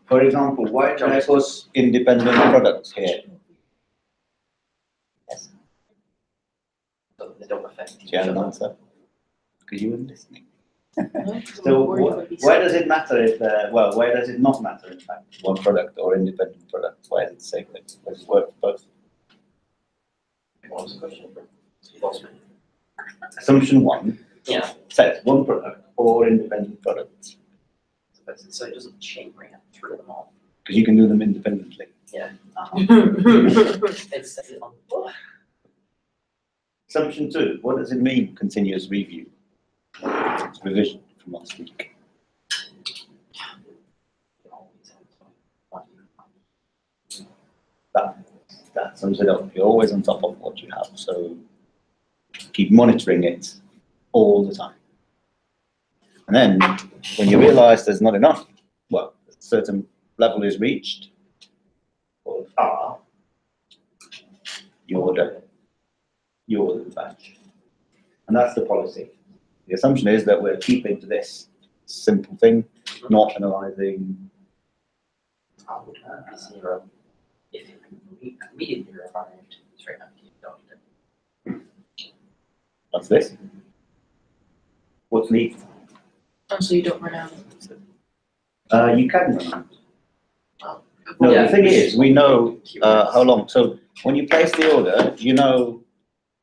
For example, why do I put independent products here? Yes. So they don't affect each Do you have an other. answer? Because you weren't listening. No? So why does it matter if, well, why does it not matter in fact, one product or independent product? Why is it the same thing? Does it work for both? What was the question? You lost me. Assumption 1 Yeah. says one product or independent products. So it doesn't chain ring through them all. Because you can do them independently. Yeah. It says it on the book. Assumption 2, what does it mean, continuous review? It's revision from last week. That sums it up. You're always on top of what you have, so keep monitoring it all the time. And then, when you realize there's not enough, well, a certain level is reached, or R, you order the batch. And that's the policy. The assumption is that we're keeping to this simple thing, not analyzing. I would be 0 if it immediately arrived straight after you document it. What's this? What's lead? Oh, so you don't run out. You can run out. Oh. No, Yeah. the thing is, we know how long. So when you place the order, you know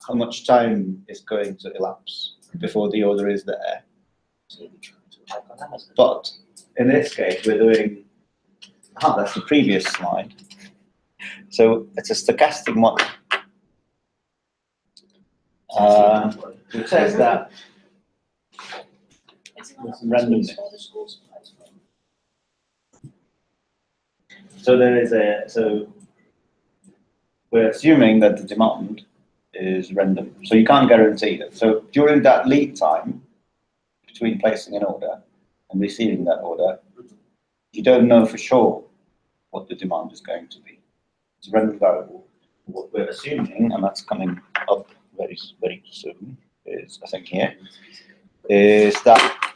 how much time is going to elapse before the order is there. But in this case, we're doing, that's the previous slide. So it's a stochastic model. Which says that there's some randomness. So we're assuming that the demand is random. So you can't guarantee that. So during that lead time between placing an order and receiving that order, you don't know for sure what the demand is going to be. It's a random variable. What we're assuming, and that's coming up very, very soon, is, I think here, is that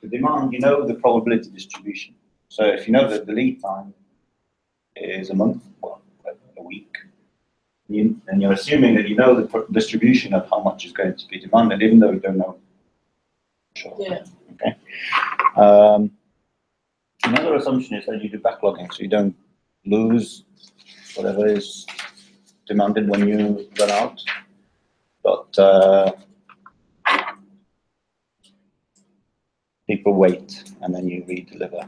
the demand, you know the probability distribution. So if you know that the lead time is a month, well, a week, and you're assuming that you know the distribution of how much is going to be demanded, even though you don't know. Sure. Yeah. Okay. Another assumption is that you do backlogging, so you don't lose whatever is demanded when you run out, but people wait and then you re-deliver.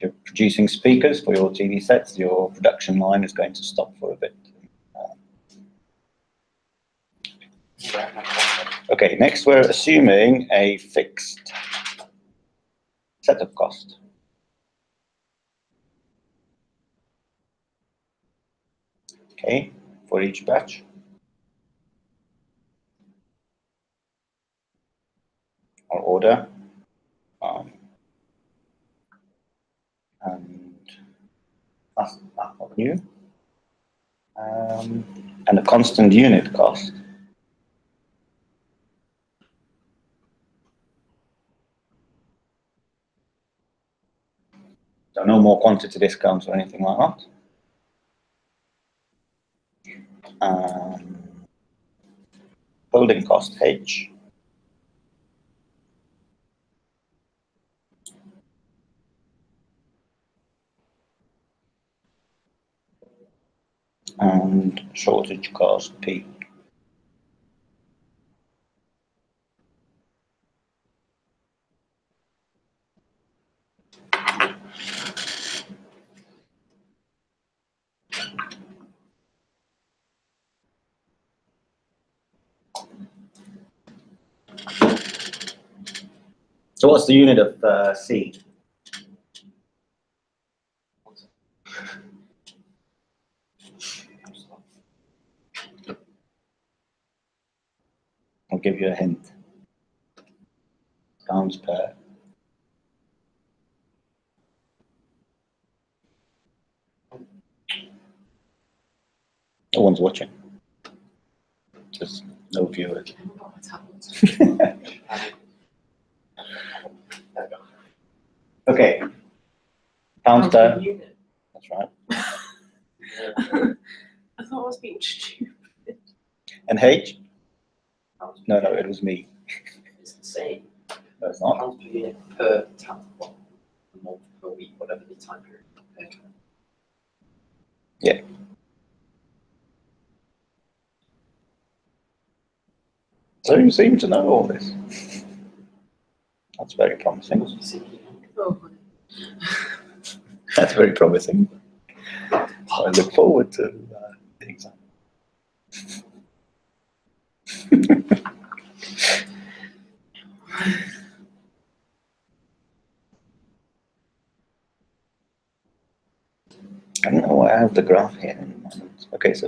You're producing speakers for your TV sets, your production line is going to stop for a bit. Okay, next we're assuming a fixed setup cost. Okay, for each batch. Or order. And that's not new. And a constant unit cost. So no more quantity discounts or anything like that. Holding cost H. And shortage cost P. So what's the unit of C? I'll give you a hint. Pounds per. No one's watching. Just no viewers. Pounds per per, unit. that's right. I thought I was being stupid. And H? Pounds per No, no, unit. it was me. It's the same. No, it's not. Pounds per unit per time, well, a month, per week, whatever the time period. Per time. Yeah. So you seem to know all this. That's very promising. Must be sinking. Oh, That's very promising. So I look forward to the exam. I don't know why I have the graph here. In my notes. Okay, so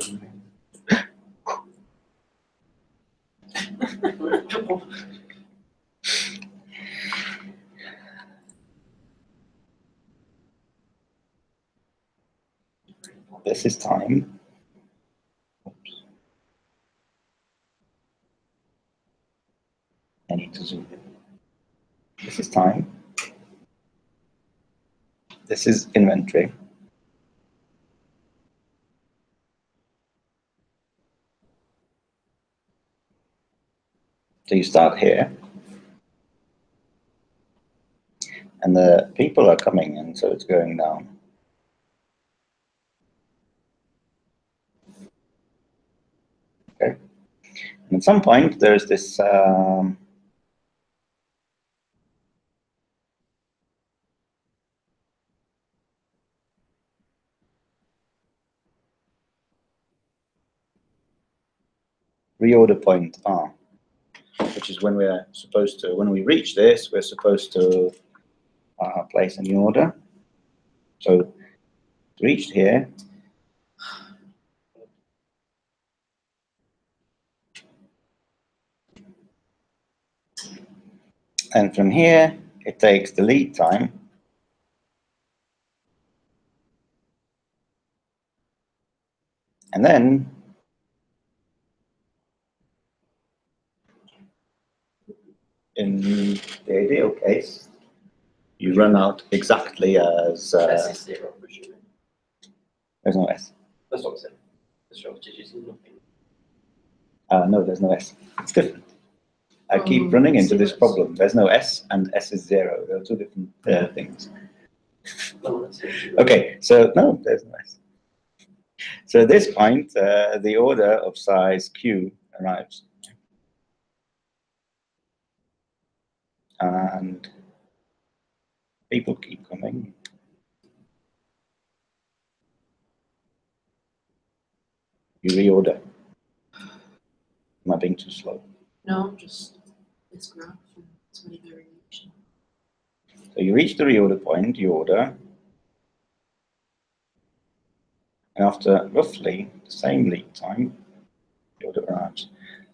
this is time. Oops. I need to zoom in. This is time. This is inventory. So you start here. And the people are coming in, so it's going down. Okay. And at some point, there's this reorder point R, which is when we're supposed to, when we reach this, we're supposed to place a new order. So reached here. And from here, it takes the lead time. And then in the ideal case, you run out exactly as S is zero, presumably. there's no S. That's what I'm saying. The shortage is nothing. No, there's no S. It's different. I keep Oh, running into this zeros. problem. There's no S and S is zero. They're two different things. No, that's it. Okay, so no, there's no S. So at this point, the order of size Q arrives. And people keep coming. You reorder. Am I being too slow? no, just this graph and so many variations. So you reach the reorder point, you order, and after roughly the same lead time, the order arrives.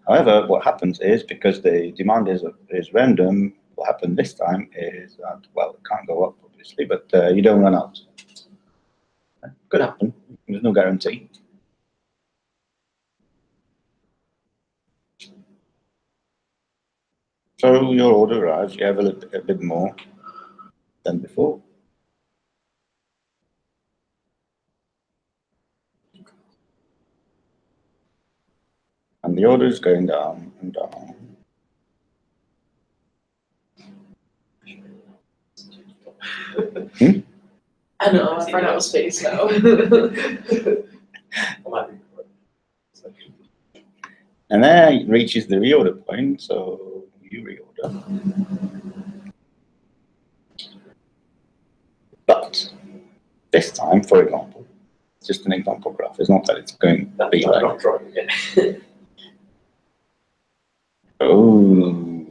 However, what happens is, because the demand is random, what happened this time is that, well, it can't go up, obviously, but you don't run out. Could happen. There's no guarantee. So your order arrives, you have a bit more than before. And the order is going down and down. I know, I ran out of space now. And there it reaches the reorder point, so you reorder. But this time, for example, it's just an example graph. It's not that it's going to be like, oh,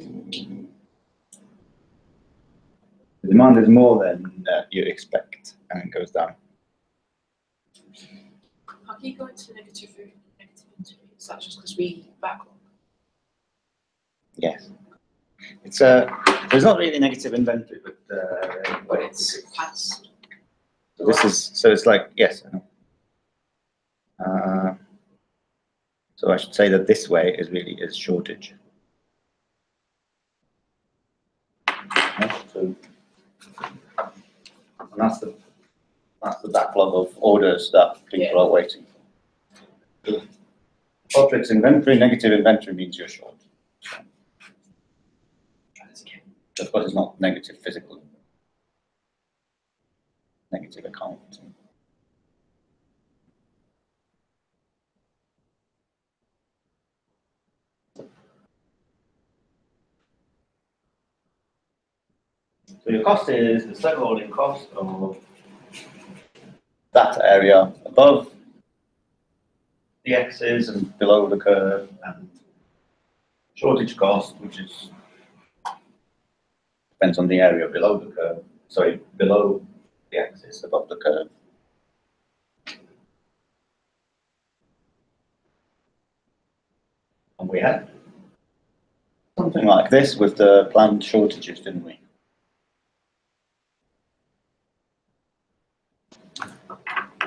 the demand is more than you expect, and it goes down. How can you go into negative inventory? Is that just because we backlog? Yes. It's there's not really negative inventory, But it's past. this is, so it's like, yes. So I should say that this way is really is shortage. Yeah, so, and that's the backlog of orders that people are waiting for. Qualtrics inventory, negative inventory means you're short. Of course, it's not negative physical. Negative account. So your cost is the server holding cost of that area above the x's and below the curve, and shortage cost, which is depends on the area below the curve. Sorry, below the axis, above the curve. And we had something like this with the planned shortages, didn't we?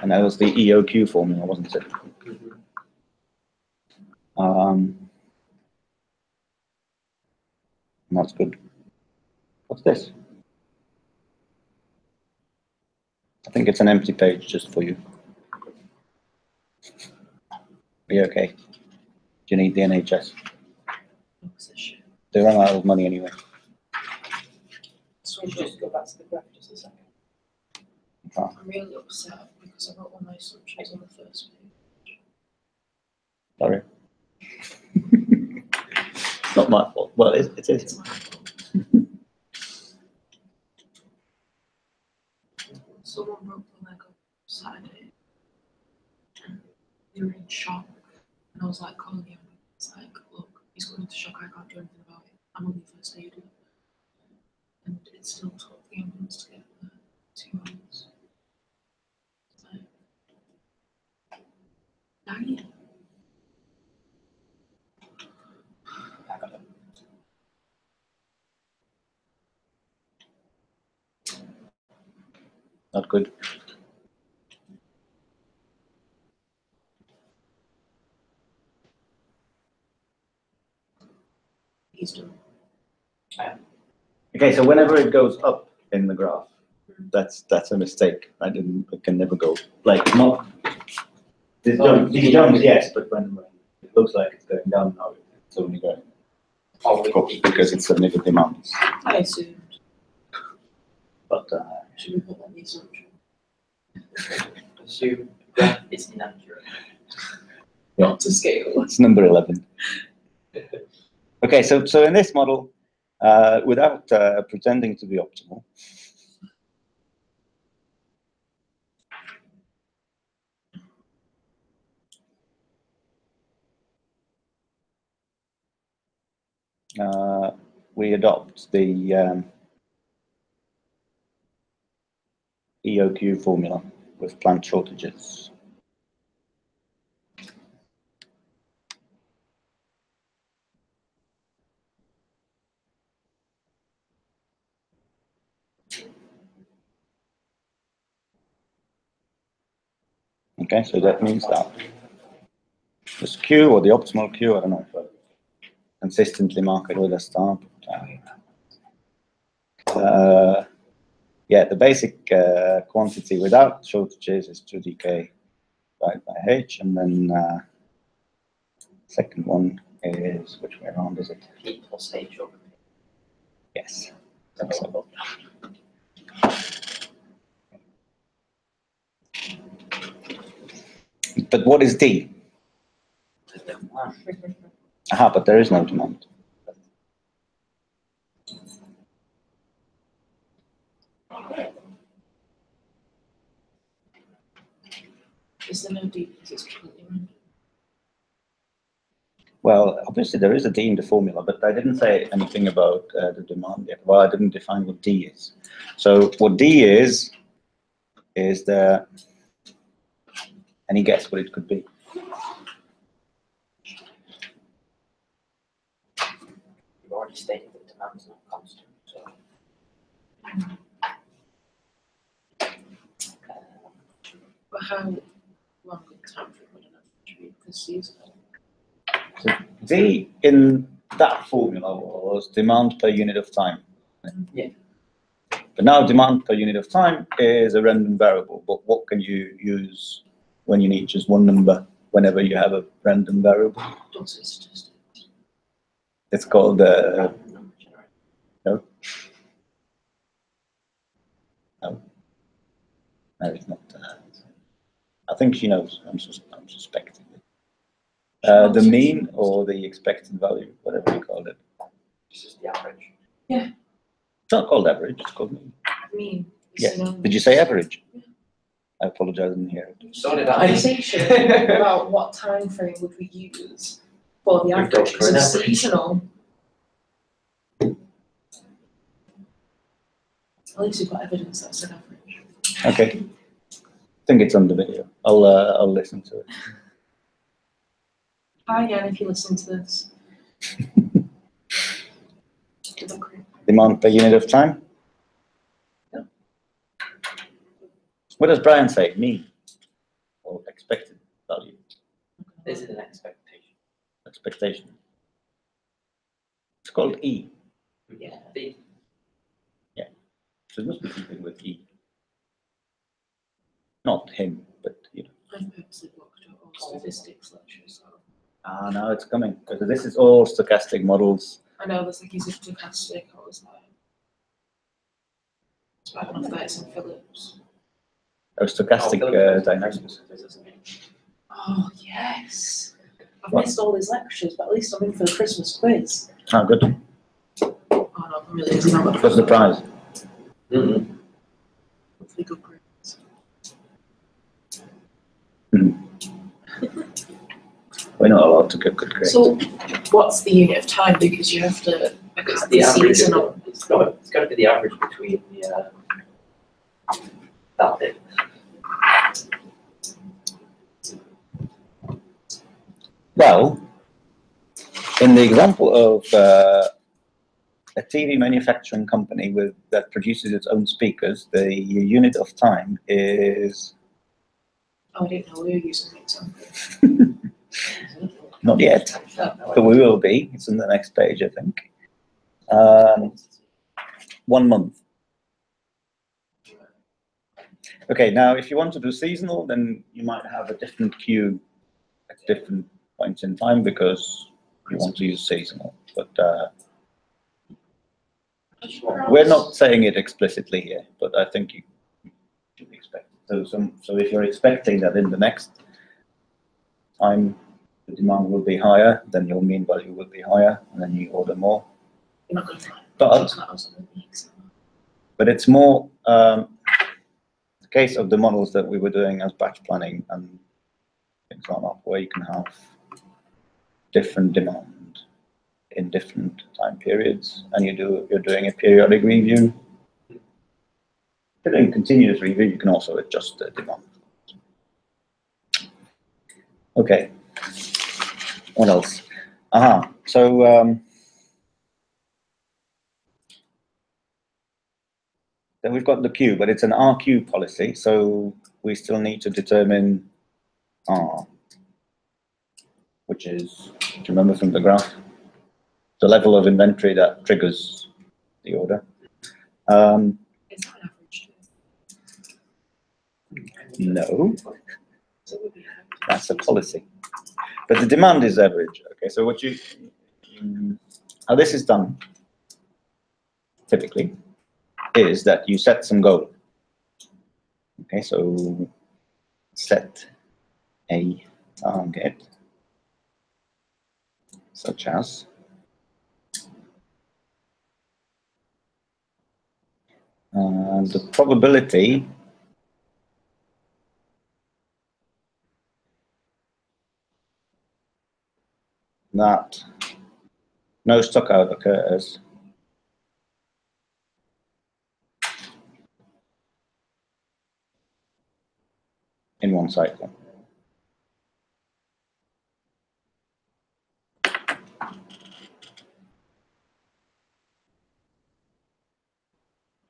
And that was the EOQ formula, wasn't it? That's good. What's this? I think it's an empty page just for you. Are you okay? Do you need the NHS? They run out of money anyway. So we'll just go back to the graph just a second. Oh. I'm really upset because I wrote all my assumptions on the first page. Sorry. Not my fault. Well, it is. It's my fault. Someone broke the leg on Saturday. They were in shock. And I was like calling him. It's like, look, he's going into shock. I can't do anything about it. I'm only first aid. And it still took the ambulance to get there. 2 hours. It's like, dying. Not good. He's done. Okay, so whenever it goes up in the graph, that's a mistake. It can never go like not. These jumps, yes, but when it looks like it's going down now, it's only going up because it's submitted demands. I assumed. But Should we put that in the assumption? Assume graph is inaccurate. Not to scale. it's number 11. Okay, so in this model, without pretending to be optimal, we adopt the EOQ formula with plant shortages. Okay, so that means that this Q or the optimal Q, I don't know, if I consistently mark it with a star. Yeah, the basic quantity without shortages is 2dk divided by h, and then second one is, which way around is it? P plus H over P. Yes. So. But what is D? Aha, but there is no demand. Is there no D because it's completely random? Well, obviously there is a D in the formula, but I didn't say anything about the demand yet. Well, I didn't define what D is. So what D is the, any guess what it could be? You've already stated that demand is not constant, so. But how long a time frame would an average be this season? So D in that formula was demand per unit of time. Yeah. But now demand per unit of time is a random variable. But what can you use when you need just one number whenever you have a random variable? Don't say statistics. It's called no. No, no, it's not. I think she knows. I'm suspecting. The mean or the expected value, whatever you call it. This is the average. Yeah. It's not called average, it's called mean. Mean. Yeah. Did you say average? Yeah. I apologize, I didn't hear it. So did I. Conversation about what time frame would we use for the average? Because it's seasonal. At least you've got evidence that's an average. Okay. I think it's on the video. I'll listen to it. Hi again, if you listen to this. Demand per unit of time? Yeah. What does Brian say? Mean or expected value? This is an expectation. Expectation. It's called E. Yeah. B. Yeah. So it must be something with E. Not him, but you know. I've purposely blocked out all statistics lectures. So. Ah, now it's coming because this is all stochastic models. I know there's like, is it stochastic or is that? It's bad enough that it's in Phillips. Oh, stochastic dynamics. Oh, yes. I've What? missed all these lectures, but at least I'm in for the Christmas quiz. Ah, good. Oh, no, I'm really easy. What's the prize? Mm-hmm. Hopefully good grades. We're not allowed to get good grades. So, what's the unit of time? Because you have to. It's the average. It's got to be the average between the that bit. Well, in the example of a TV manufacturing company that produces its own speakers, the unit of time is. Oh, I didn't know we were using an example. Not yet, but we will be. It's in the next page, I think. 1 month. Okay, now if you want to do seasonal, then you might have a different queue at different points in time because you want to use seasonal. But we're not saying it explicitly here, but I think you should expect it. So if you're expecting that in the next time the demand will be higher, then your mean value will be higher, and then you order more. You're not going to find but it's more the case of the models that we were doing as batch planning and things like that, where you can have different demand in different time periods, and you're doing a periodic review. If you're doing continuous review, you can also adjust the demand. Okay. What else? So then we've got the queue, but it's an RQ policy, so we still need to determine R, which is, do you remember from the graph, the level of inventory that triggers the order. Is that an average? No, that's a policy. But the demand is average. Okay, so what how this is done typically is that you set some goal. Okay, so set a target such as the probability that no stock out occurs in one cycle.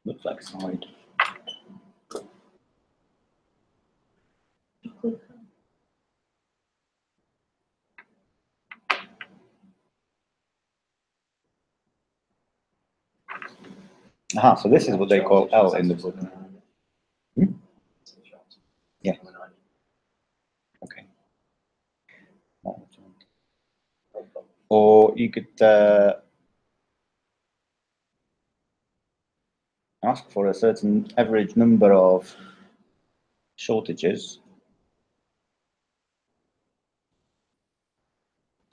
Looks like slide. Aha, so this is what they call L in the book. Hmm? Yeah. Okay. Or you could ask for a certain average number of shortages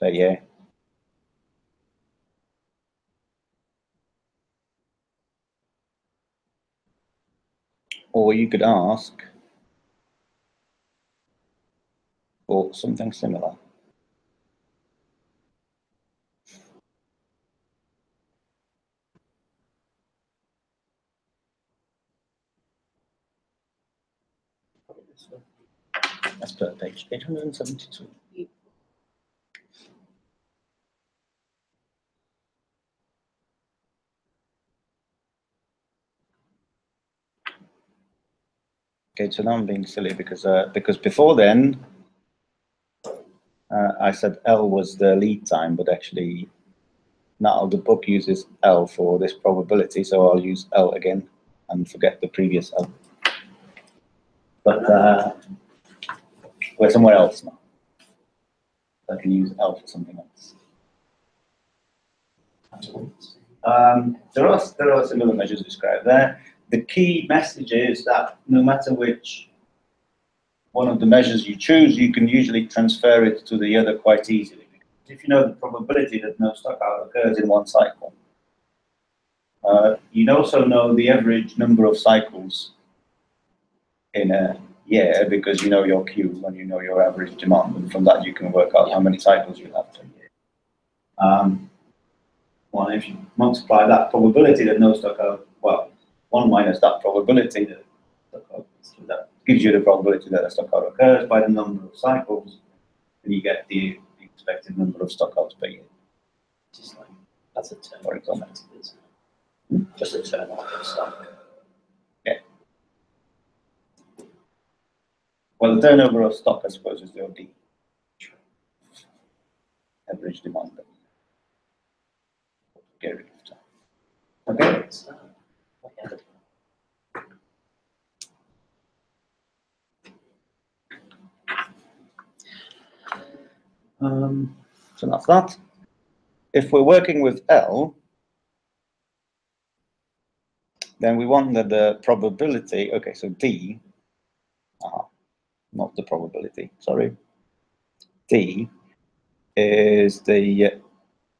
per year. Or you could ask for something similar. That's per page 872. Okay, so now I'm being silly because before then I said L was the lead time, but actually now the book uses L for this probability, so I'll use L again and forget the previous L. But we're somewhere else now. I can use L for something else. There are similar measures described there. The key message is that no matter which one of the measures you choose, you can usually transfer it to the other quite easily. If you know the probability that no stock out occurs in one cycle, you also know the average number of cycles in a year because you know your Q and you know your average demand, and from that you can work out how many cycles you have per year. Well, if you multiply that probability that no stock out, well, 1 minus that probability that that gives you the probability that a stock out occurs by the number of cycles, and you get the expected number of stock outs per year. Just like, that's a term, for example. Just a term of stock. Yeah. Well, the turnover of stock, I suppose, is the OD. Average demand. Get rid of time. Okay. So that's that. If we're working with L, then we want that the probability, okay, so D, not the probability, sorry. D is the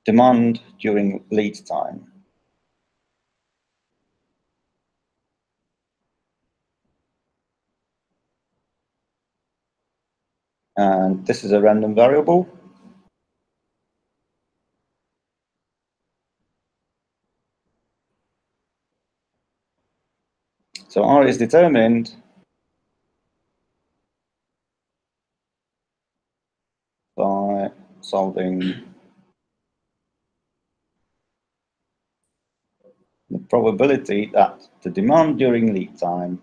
demand during lead time. And this is a random variable. So R is determined by solving the probability that the demand during lead time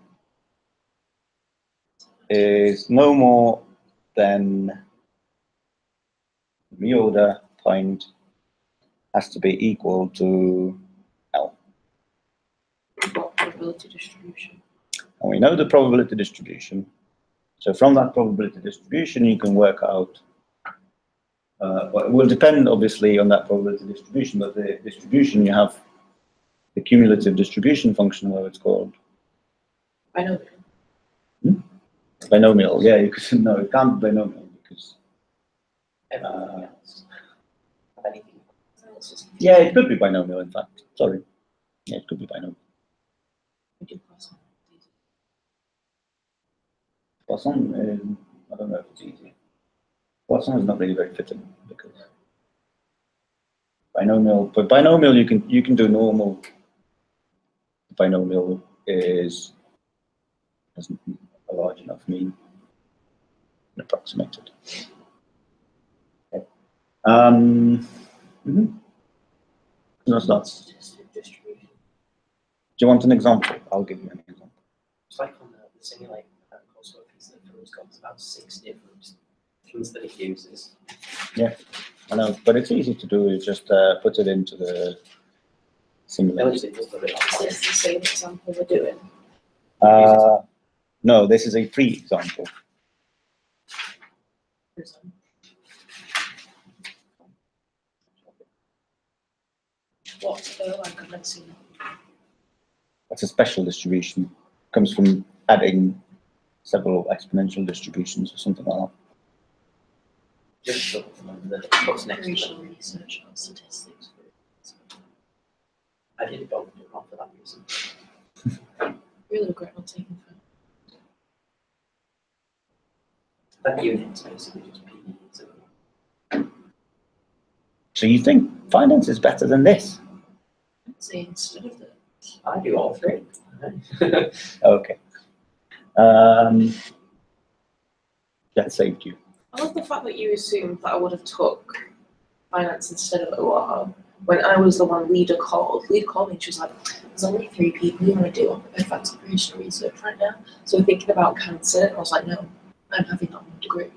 is no more than reorder point has to be equal to L. What probability distribution? And we know the probability distribution. So from that probability distribution, you can work out, well, it will depend obviously on that probability distribution, but the distribution, you have the cumulative distribution function, where it's called Binomial. Binomial. Yeah, you could no, it can't be binomial because Everything else. Anything else is yeah, it could be binomial. In fact, sorry, yeah, it could be binomial. We do Poisson. Poisson, I don't know if it's easy. Poisson is not really very fitting because binomial. But binomial, you can do normal. Binomial isn't a large enough mean and approximated. Okay. No, it's not. distribution. Do you want an example? I'll give you an example. It's like on the simulate coursework, it's got about 6 different things that it uses. Yeah, I know, but it's easy to do. You just put it into the similar. Is it just a bit like Is this the same example we're doing? No, this is a pre-example. What? Like I've never seen it. That's a special distribution. Comes from adding several exponential distributions or something like that. just sort of the what's next to Operational it? research on statistics. I did both, but not for that reason. Really regret not taking that. That unit's basically just P. So you think finance is better than this? I'd say instead of that. I do all three. Okay. That saved you. I love the fact that you assumed that I would have took finance instead of OR when I was the one Leader called me and she was like, there's only 3 people you want to do advanced operational research right now. So we're thinking about cancer. And I was like, no, I'm having that one degree.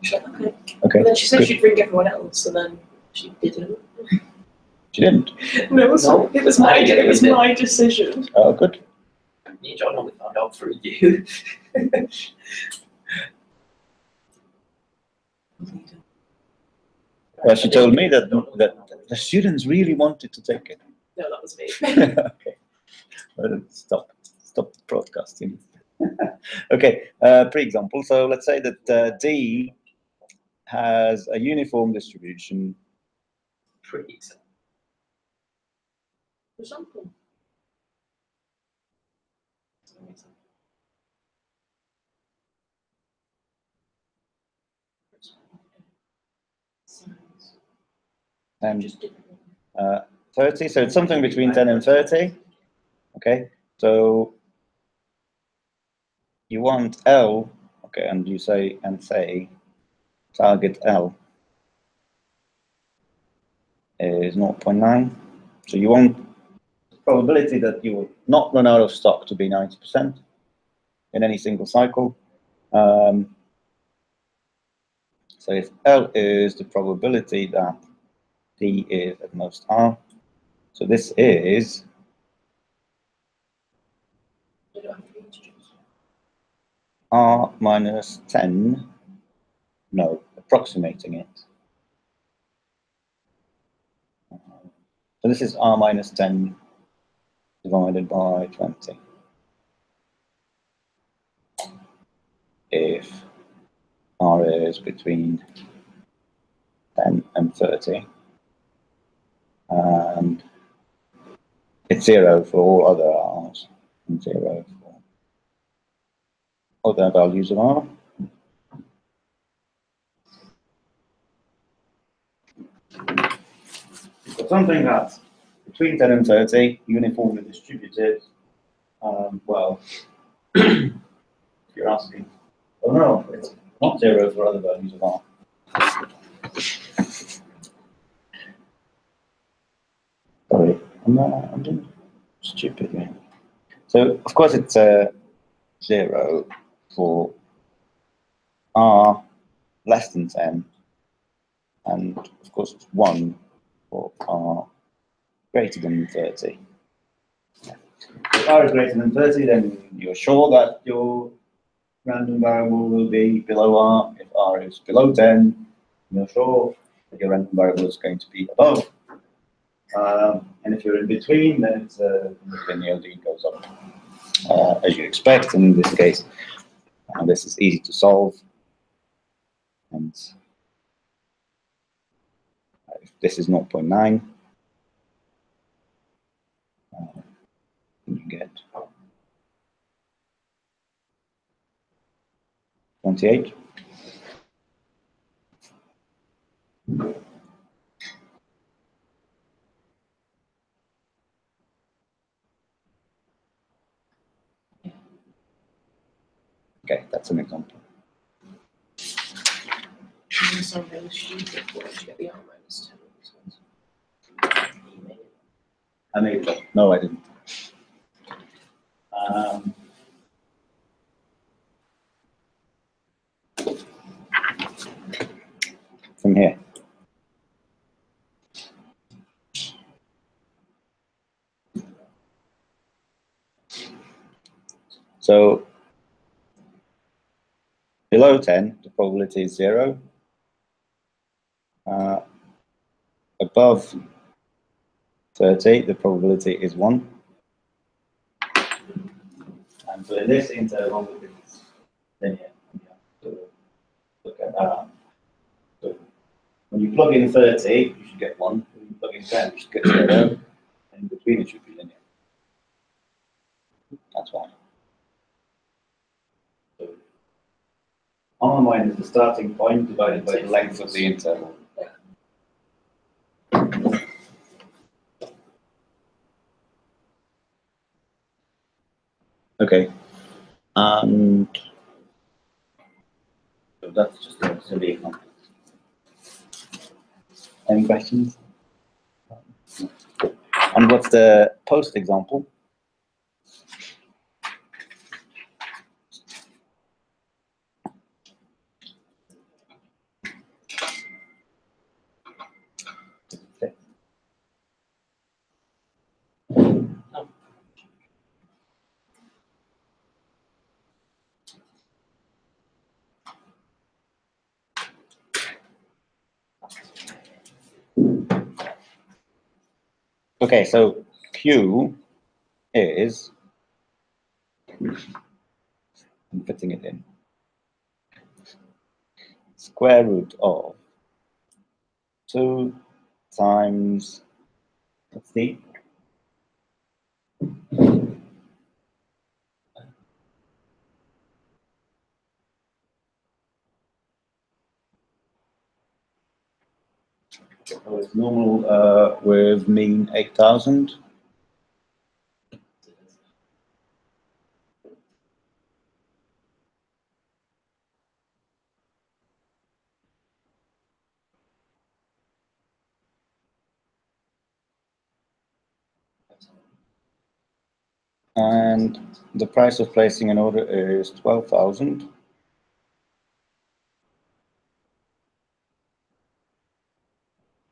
She's like, okay. Okay. And then she said good. she'd bring everyone else, and then she didn't. She didn't. No, it was my decision. Oh, good. Me and John only found out through you. Well, she told me that the students really wanted to take it. No, that was me. Okay. Well, stop broadcasting. Okay. Pre-example. So let's say that D has a uniform distribution. Pretty exciting. For example. And Just different. 30, so it's something between 10 and 30. Okay, so you want L, okay, and you say target L is 0.9. So you want the probability that you will not run out of stock to be 90% in any single cycle. So if L is the probability that D is at most R, so this is You don't have to be introduced. R minus 10, no, approximating it. So this is R minus 10 divided by 20. If R is between 10 and 30, and it's 0 for all other R's, and 0 for other values of R. So something that's between 10 and 30, uniformly distributed, well, if you're asking, well, no, it's not 0 for other values of R. Sorry, I'm doing stupid here. So, of course, it's 0 for R less than 10, and of course, it's 1 for R greater than 30. If R is greater than 30, then you're sure that your random variable will be below R. If R is below 10, you're sure that your random variable is going to be above. And if you're in between, then it's the linear D goes up as you expect. And in this case, this is easy to solve. And if this is 0.9, you get 28. Okay, that's an example. I'm sorry, I was stupid. Why did you get the R minus 10? You made it. I made it. No, I didn't. From here. So below 10, the probability is 0. Above 30, the probability is 1. And so in this interval, it's linear. So look at that. So when you plug in 30, you should get 1. When you plug in 10, you should get 0. And in between, it should be linear. That's why. So on my mind is the starting point divided by the length of the interval. Okay. And so that's just a silly example. Any questions? And what's the post example? Okay, so Q is, I'm fitting it in, square root of 2 times, what's the? So it's normal with mean 8,000. And the price of placing an order is 12,000.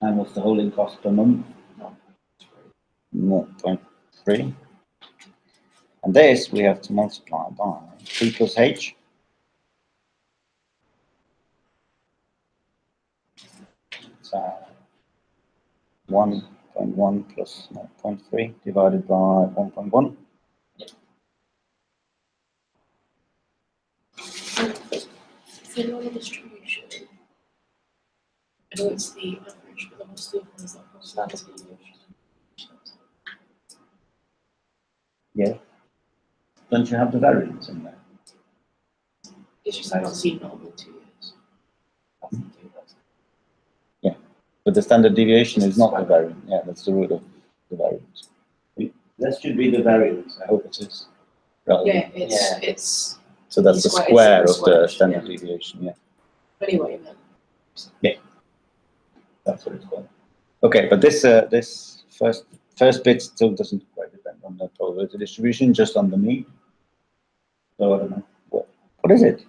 And what's the holding cost per month? 0.3. And this we have to multiply by P plus H. So 1.1 plus 0.3 divided by 1.1. For normal distribution, I know it's the average, but what's the other one is that standard deviation? Yeah. Don't you have the variance in there? It's just I haven't seen normal 2 years. Yeah. But the standard deviation is not the variance. Yeah, that's the root of the variance. That should be the variance. I hope it is. Yeah, it's. So that's the square of the standard deviation. Yeah. Anyway, then. Yeah. That's what it's called. Okay, but this this first bit still doesn't quite depend on the probability distribution, just on the mean. So I don't know what is it?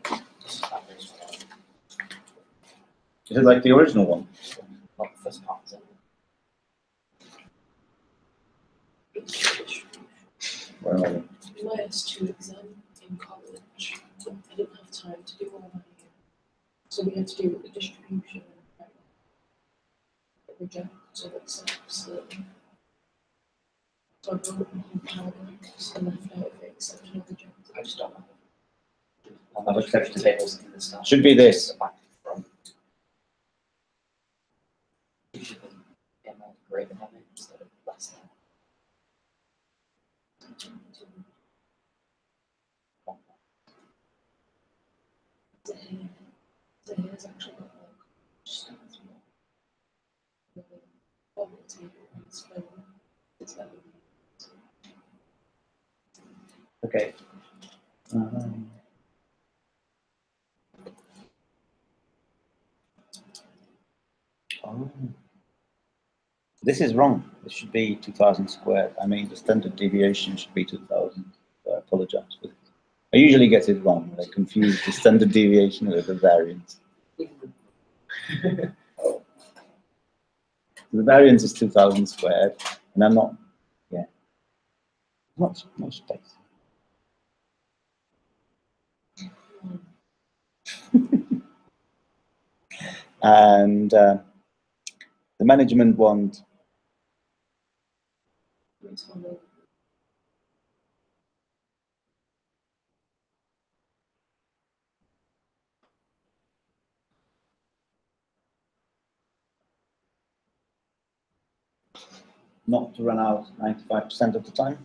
Is it like the original one? Not the first part, is it? Where are we? My S2 exam in college, I didn't have time to do all that here. So we had to do the distribution and reject, so that's so I wrote my whole paragraphs and left out of it except for reject. I just don't know. I've accepted the tables in the start. Should be this. You should get more greater than it instead of less than. So here's actually got like just Okay. Oh. This is wrong. This should be 2,000 squared. I mean, the standard deviation should be 2,000. So I apologize for this. I usually get it wrong. I confuse the standard deviation with the variance. The variance is 2,000 squared, and I'm not, yeah, not space. And the management want not to run out 95% of the time.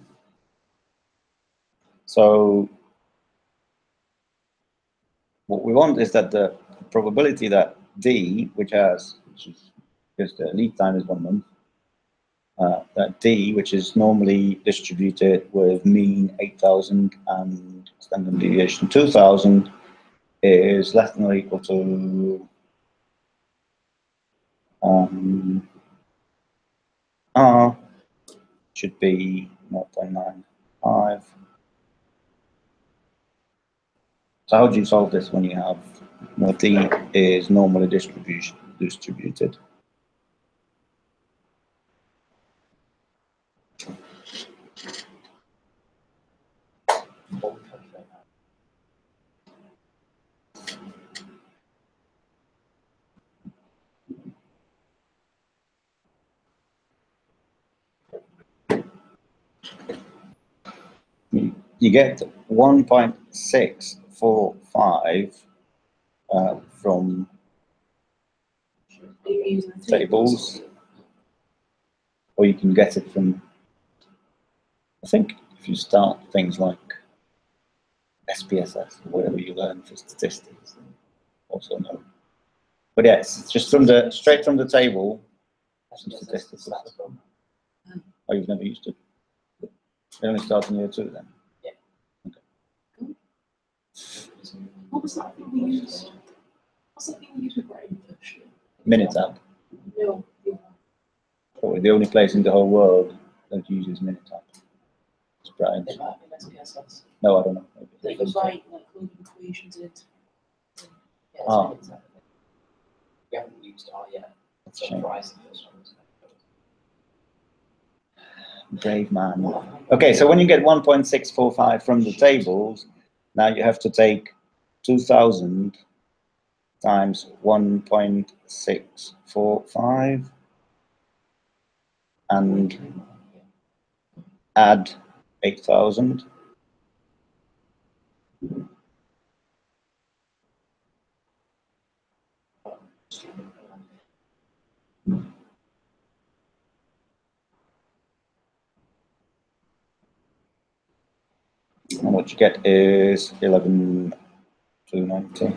So what we want is that the probability that D, which is because the lead time is 1 month, that D, which is normally distributed with mean 8,000 and standard deviation 2,000, is less than or equal to R should be 0.95. So how do you solve this when you have where D is normally distributed? You get 1.645 from tables, or you can get it from, I think if you start things like SPSS, or whatever you learn for statistics, also know. But yes, it's just straight from the table, some statistics. Oh, you've never used it? You only start in year 2 then? Yeah. Okay. What was that thing we used? What's that thing we used with writing first year? Minitab. No. Probably the only place in the whole world that uses Minitab. It's Brian. It might be SPSS. No, I don't know. That you write like load of equations in. Yeah, Ah. it's we haven't used R yet. That's a So shame. for ice, the first one was Brave man. Okay, so when you get 1.645 from the tables, now you have to take 2,000 times 1.645 and add 8,000. And what you get is 11,290.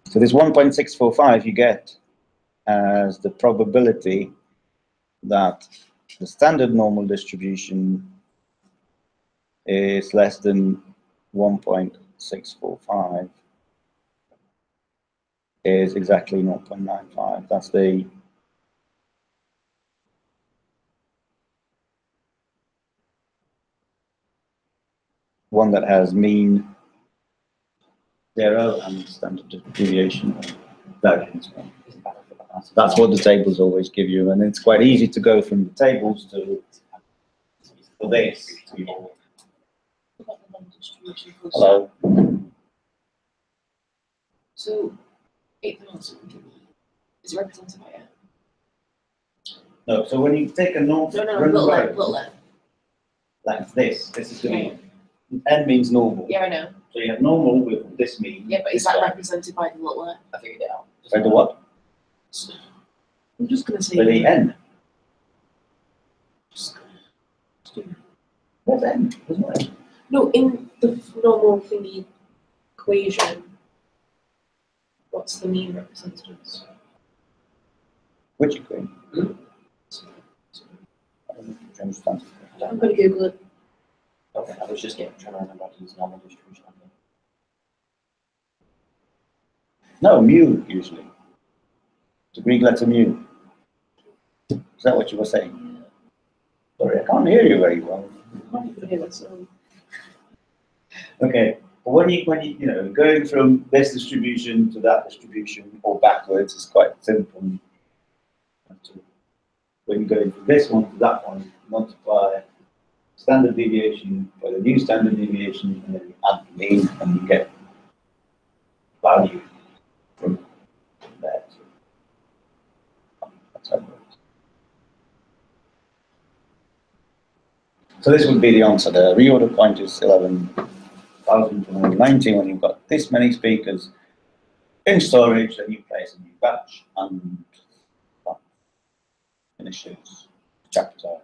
So this 1.645 you get as the probability that the standard normal distribution is less than 1.645 is exactly 0.95. That's the one that has mean 0 and standard deviation variance 1. That's what the tables always give you, and it's quite easy to go from the tables to this. Hello. So 8,000 is represented by N. No, so when you take a normal Little N. like this is the mean. N means normal. Yeah, I know. So you have normal with this mean. Yeah, but is that represented by the little N? I figured it out. By the what? I'm just gonna say. By the N. Just What's N? There's no N. No, in the normal thingy equation, what's the mean representatives? Which equation? I don't understand. I'm gonna Google it. Okay, I was just trying to remember how to use normal distribution. No, mu usually. The Greek letter mu. Is that what you were saying? Sorry, I can't hear you very well. I can't even hear it, so. Okay, but when you going from this distribution to that distribution or backwards is quite simple. When you go from this one to that one, multiply standard deviation for the new standard deviation, and then you add the mean, and you get value from there. That's how it works. So this would be the answer. The reorder point is 11,290 when you've got this many speakers in storage, then you place a new batch, and that finishes chapter.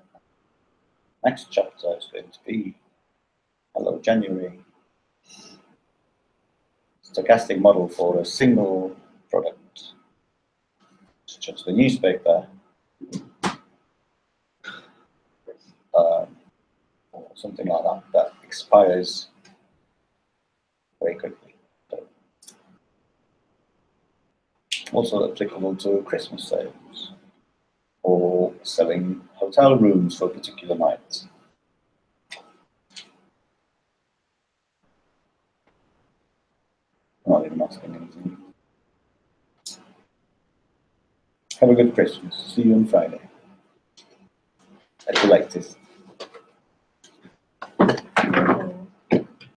Next chapter is going to be Hello January. Stochastic model for a single product, such as the newspaper, or something like that, that expires very quickly. So, also applicable to Christmas sales or selling hotel rooms for particular nights. I'm not even asking anything. Have a good Christmas. See you on Friday at the latest.